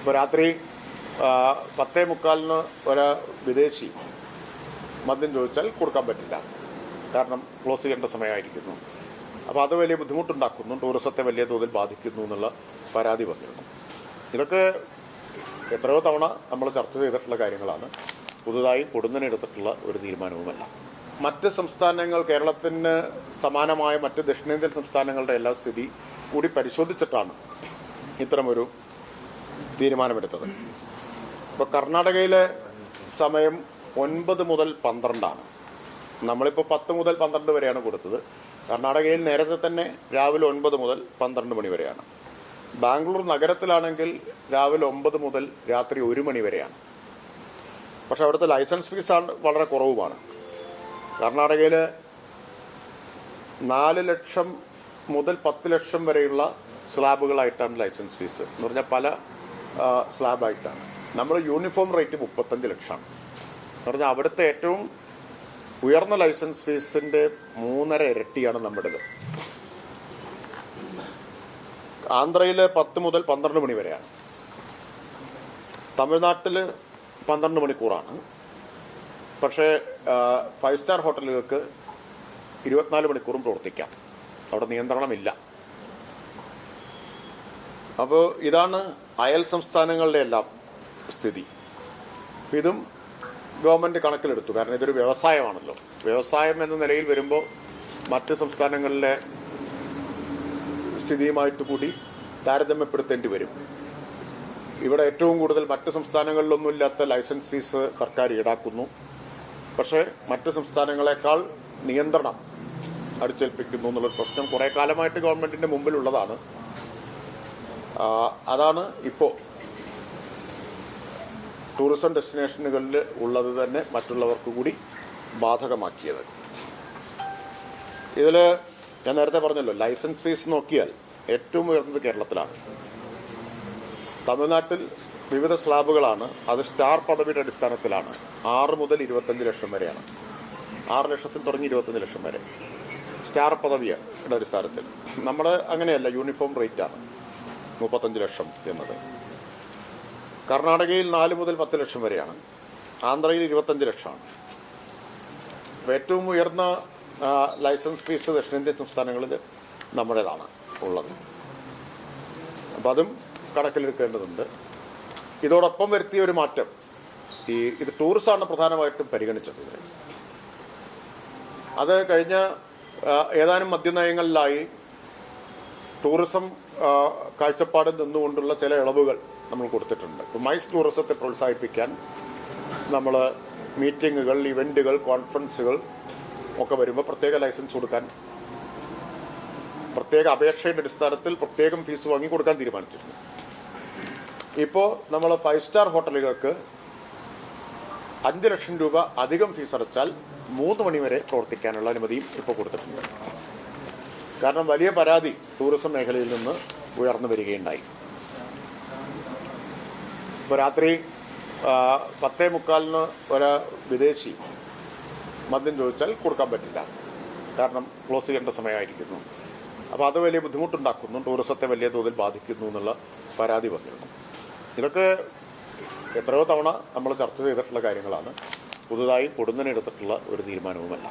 ഇപ്പോൾ രാത്രി 10:45 ഒരു വിദേശി മദ്യം ചോദിച്ചാൽ കൊടുക്കാൻ പറ്റില്ല, കാരണം ക്ലോസ് ചെയ്യേണ്ട സമയമായിരിക്കുന്നു. അപ്പോൾ അത് വലിയ ബുദ്ധിമുട്ടുണ്ടാക്കുന്നു, ടൂറിസത്തെ വലിയ തോതിൽ ബാധിക്കുന്നു എന്നുള്ള പരാതി വന്നിരുന്നു. ഇതൊക്കെ എത്രയോ തവണ നമ്മൾ ചർച്ച ചെയ്തിട്ടുള്ള കാര്യങ്ങളാണ്. പുതുതായി പൊടുന്നനെടുത്തിട്ടുള്ള ഒരു തീരുമാനവുമല്ല. മറ്റ് സംസ്ഥാനങ്ങൾ, കേരളത്തിന് സമാനമായ മറ്റ് ദക്ഷിണേന്ത്യൻ സംസ്ഥാനങ്ങളുടെ എല്ലാ സ്ഥിതി കൂടി പരിശോധിച്ചിട്ടാണ് ഇത്തരമൊരു തീരുമാനമെടുത്തത്. ഇപ്പോൾ കർണാടകയിലെ സമയം 9 മുതൽ 12 നമ്മളിപ്പോൾ 10 മുതൽ 12 വരെയാണ് കൊടുത്തത്. കർണാടകയിൽ നേരത്തെ തന്നെ രാവിലെ 9 മുതൽ 12 മണി വരെയാണ്. ബാംഗ്ലൂർ നഗരത്തിലാണെങ്കിൽ രാവിലെ 9 മുതൽ രാത്രി 1 മണി വരെയാണ്. പക്ഷെ അവിടുത്തെ ലൈസൻസ് ഫീസാണ് വളരെ കുറവുമാണ്. കർണാടകയിൽ 4 ലക്ഷം മുതൽ 10 ലക്ഷം വരെയുള്ള സ്ലാബുകളായിട്ടാണ് ലൈസൻസ് ഫീസ് എന്ന് പറഞ്ഞാൽ പല സ്ലാബായിട്ടാണ്. നമ്മൾ യൂണിഫോം റേറ്റ് 35 ലക്ഷമാണ് എന്ന് പറഞ്ഞാൽ അവിടുത്തെ ഏറ്റവും ഉയർന്ന ലൈസൻസ് ഫീസിന്റെ 3.5 ഇരട്ടിയാണ് നമ്മുടേത്. ആന്ധ്രയിൽ 10 മുതൽ 12 മണി വരെയാണ്. തമിഴ്നാട്ടിൽ 12 മണിക്കൂറാണ്. പക്ഷേ 5 സ്റ്റാർ ഹോട്ടലുകൾക്ക് 24 മണിക്കൂറും പ്രവർത്തിക്കാം, അവിടെ നിയന്ത്രണമില്ല. അപ്പോൾ ഇതാണ് അയൽ സംസ്ഥാനങ്ങളുടെ എല്ലാം സ്ഥിതി. ഇതും ഗവൺമെന്റ് കണക്കിലെടുത്തു, കാരണം ഇതൊരു വ്യവസായമാണല്ലോ. വ്യവസായം എന്ന നിലയിൽ വരുമ്പോൾ മറ്റ് സംസ്ഥാനങ്ങളിലെ സ്ഥിതിയുമായിട്ട് കൂടി താരതമ്യപ്പെടുത്തേണ്ടി വരും. ഇവിടെ ഏറ്റവും കൂടുതൽ മറ്റ് സംസ്ഥാനങ്ങളിലൊന്നുമില്ലാത്ത ലൈസൻസ് ഫീസ് സർക്കാർ ഈടാക്കുന്നു. പക്ഷേ മറ്റ് സംസ്ഥാനങ്ങളെക്കാൾ നിയന്ത്രണം അടിച്ചേൽപ്പിക്കുന്നു എന്നുള്ളൊരു പ്രശ്നം കുറെ കാലമായിട്ട് ഗവൺമെന്റിന്റെ മുമ്പിലുള്ളതാണ്. അതാണ് ഇപ്പോൾ ടൂറിസം ഡെസ്റ്റിനേഷനുകളിൽ ഉള്ളത് തന്നെ മറ്റുള്ളവർക്ക് കൂടി ബാധകമാക്കിയത്. ഇതിൽ ഞാൻ നേരത്തെ പറഞ്ഞല്ലോ, ലൈസൻസ് ഫീസ് നോക്കിയാൽ ഏറ്റവും ഉയർന്നത് കേരളത്തിലാണ്. തമിഴ്നാട്ടിൽ വിവിധ സ്ലാബുകളാണ്, അത് സ്റ്റാർ പദവിയുടെ അടിസ്ഥാനത്തിലാണ്. 6 മുതൽ 25 ലക്ഷം വരെയാണ്. 6 ലക്ഷത്തിൽ തുടങ്ങി 25 ലക്ഷം വരെ സ്റ്റാർ പദവിയുടെ അടിസ്ഥാനത്തിൽ. നമ്മൾ അങ്ങനെയല്ല, യൂണിഫോം റേറ്റാണ് 35 ലക്ഷം എന്നത്. കർണാടകയിൽ 4 മുതൽ 10 ലക്ഷം വരെയാണ്. ആന്ധ്രയിൽ 25 ലക്ഷമാണ്. ഏറ്റവും ഉയർന്ന ലൈസൻസ് ഫീസ് ദക്ഷിണേന്ത്യൻ സംസ്ഥാനങ്ങളിൽ നമ്മുടേതാണ് ഉള്ളത്. അപ്പം അതും കണക്കിലെടുക്കേണ്ടതുണ്ട്. ഇതോടൊപ്പം വരുത്തിയ ഒരു മാറ്റം, ഇത് ടൂറിസമാണ് പ്രധാനമായിട്ടും പരിഗണിച്ചത്. അത് കഴിഞ്ഞ ഏതാനും മദ്യനയങ്ങളിലായി ടൂറിസം കാഴ്ചപ്പാടിൽ നിന്നുകൊണ്ടുള്ള ചില ഇളവുകൾ നമ്മൾ കൊടുത്തിട്ടുണ്ട്. ഇപ്പോൾ മൈസ് ടൂറിസത്തെ പ്രോത്സാഹിപ്പിക്കാൻ നമ്മൾ മീറ്റിങ്ങുകൾ, ഇവന്റുകൾ, കോൺഫറൻസുകൾ ഒക്കെ വരുമ്പോൾ പ്രത്യേക ലൈസൻസ് കൊടുക്കാൻ, പ്രത്യേക അപേക്ഷയുടെ അടിസ്ഥാനത്തിൽ പ്രത്യേകം ഫീസ് വാങ്ങി കൊടുക്കാൻ തീരുമാനിച്ചിട്ടുണ്ട്. ഇപ്പോൾ നമ്മൾ 5 സ്റ്റാർ ഹോട്ടലുകൾക്ക് 5 ലക്ഷം രൂപ അധികം ഫീസ് അടച്ചാൽ 3 മണി വരെ പ്രവർത്തിക്കാനുള്ള അനുമതിയും ഇപ്പോൾ കൊടുത്തിട്ടുണ്ട്. കാരണം വലിയ പരാതി ടൂറിസം മേഖലയിൽ നിന്ന് ഉയർന്നു വരികയുണ്ടായി. ഇപ്പോൾ രാത്രി 10:45 ഒരു വിദേശി മദ്യം ചോദിച്ചാൽ കൊടുക്കാൻ പറ്റില്ല, കാരണം ക്ലോസ് ചെയ്യേണ്ട സമയമായിരിക്കുന്നു. അപ്പോൾ അത് വലിയ ബുദ്ധിമുട്ടുണ്ടാക്കുന്നു, ടൂറിസത്തെ വലിയ തോതിൽ ബാധിക്കുന്നു എന്നുള്ള പരാതി വന്നിരുന്നു. ഇതൊക്കെ എത്രയോ തവണ നമ്മൾ ചർച്ച ചെയ്തിട്ടുള്ള കാര്യങ്ങളാണ്. പുതുതായി പൊടുന്നനെടുത്തിട്ടുള്ള ഒരു തീരുമാനവുമല്ല.